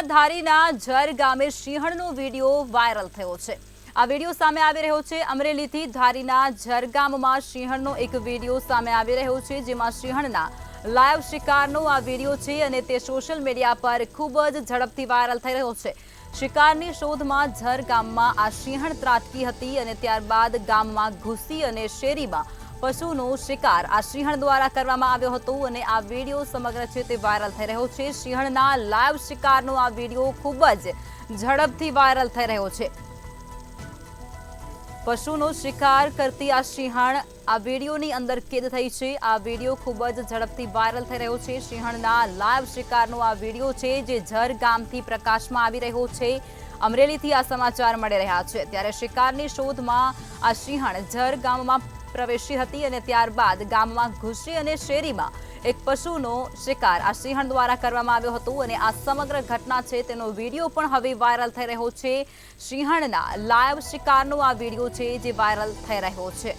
અમરેલીના ધારીના જર ગામે સિંહણનો video viral થયો છે। આ વિડીયો સામે આવી રહ્યો છે। અમરેલીથી ધારીના જર ગામમાં સિંહણનો એક વિડીયો સામે આવી રહ્યો છે, જેમાં સિંહણના લાઈવ શિકારનો આ વિડીયો છે અને તે સોશિયલ મીડિયા પર ખૂબ જ ઝડપથી વાયરલ થઈ રહ્યો છે। શિકારની શોધમાં જર ગામમાં આ સિંહણ ત્રાટકી હતી અને ત્યારબાદ ગામમાં ઘૂસી અને શેરીમાં પશુનો શિકાર આ સિંહણ દ્વારા કરવામાં આવ્યો હતો અને આ વિડીયો સમગ્ર છે તે વાયરલ થઈ રહ્યો છે। સિંહણના લાઈવ શિકારનો આ વિડીયો ખૂબ જ ઝડપથી વાયરલ થઈ રહ્યો છે। પશુનો શિકાર કરતી આ સિંહણ આ વિડીયોની અંદર કેદ થઈ છે। આ વિડીયો ખૂબ જ ઝડપથી વાયરલ થઈ રહ્યો છે। સિંહણના લાઈવ શિકારનો આ વિડીયો છે જે જર ગામથી પ્રકાશમાં આવી રહ્યો છે। અમરેલીથી આ સમાચાર મળી રહ્યા છે, ત્યારે શિકારની શોધમાં આ સિંહણ જર ગામમાં પ્રવેશી હતી અને ત્યારબાદ ગામમાં ઘૂસી અને શેરીમાં એક પશુનો શિકાર આ સિંહણ દ્વારા કરવામાં આવ્યો હતો અને આ સમગ્ર ઘટના છે તેનો વિડીયો પણ હવે વાયરલ થઈ રહ્યો છે। સિંહણના લાઈવ શિકારનો આ વિડીયો છે જે વાયરલ થઈ રહ્યો છે।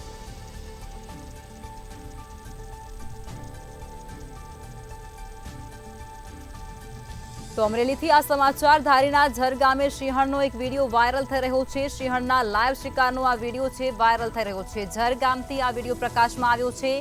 તો અમરેલીથી આ સમાચાર, ધારીના જર ગામે સિંહણનો એક વિડીયો વાયરલ થઈ રહ્યો છે। સિંહણના લાઈવ શિકારનો આ વિડીયો છે વાયરલ થઈ રહ્યો છે। જર ગામથી આ વિડીયો પ્રકાશમાં આવ્યો છે।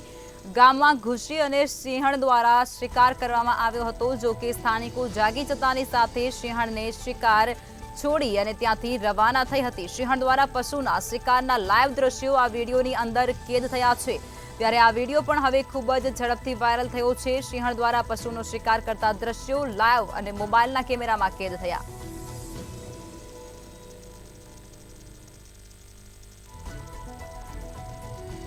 ગામમાં ઘૂસી અને સિંહણ દ્વારા શિકાર કરવામાં આવ્યો હતો, જો કે સ્થાનિકો જાગી જતાની સાથે સિંહણને શિકાર છોડી અને ત્યાંથી રવાના થઈ હતી। સિંહણ દ્વારા પશુના શિકારના લાઈવ દ્રશ્યો આ વિડીયોની અંદર કેદ થયા છે, ત્યારે આ વિડીયો પણ હવે ખૂબ જ ઝડપથી વાયરલ થયો છે। સિંહણ દ્વારા પશુનો શિકાર કરતા દ્રશ્યો લાઈવ અને મોબાઈલના કેમેરામાં કેદ થયા।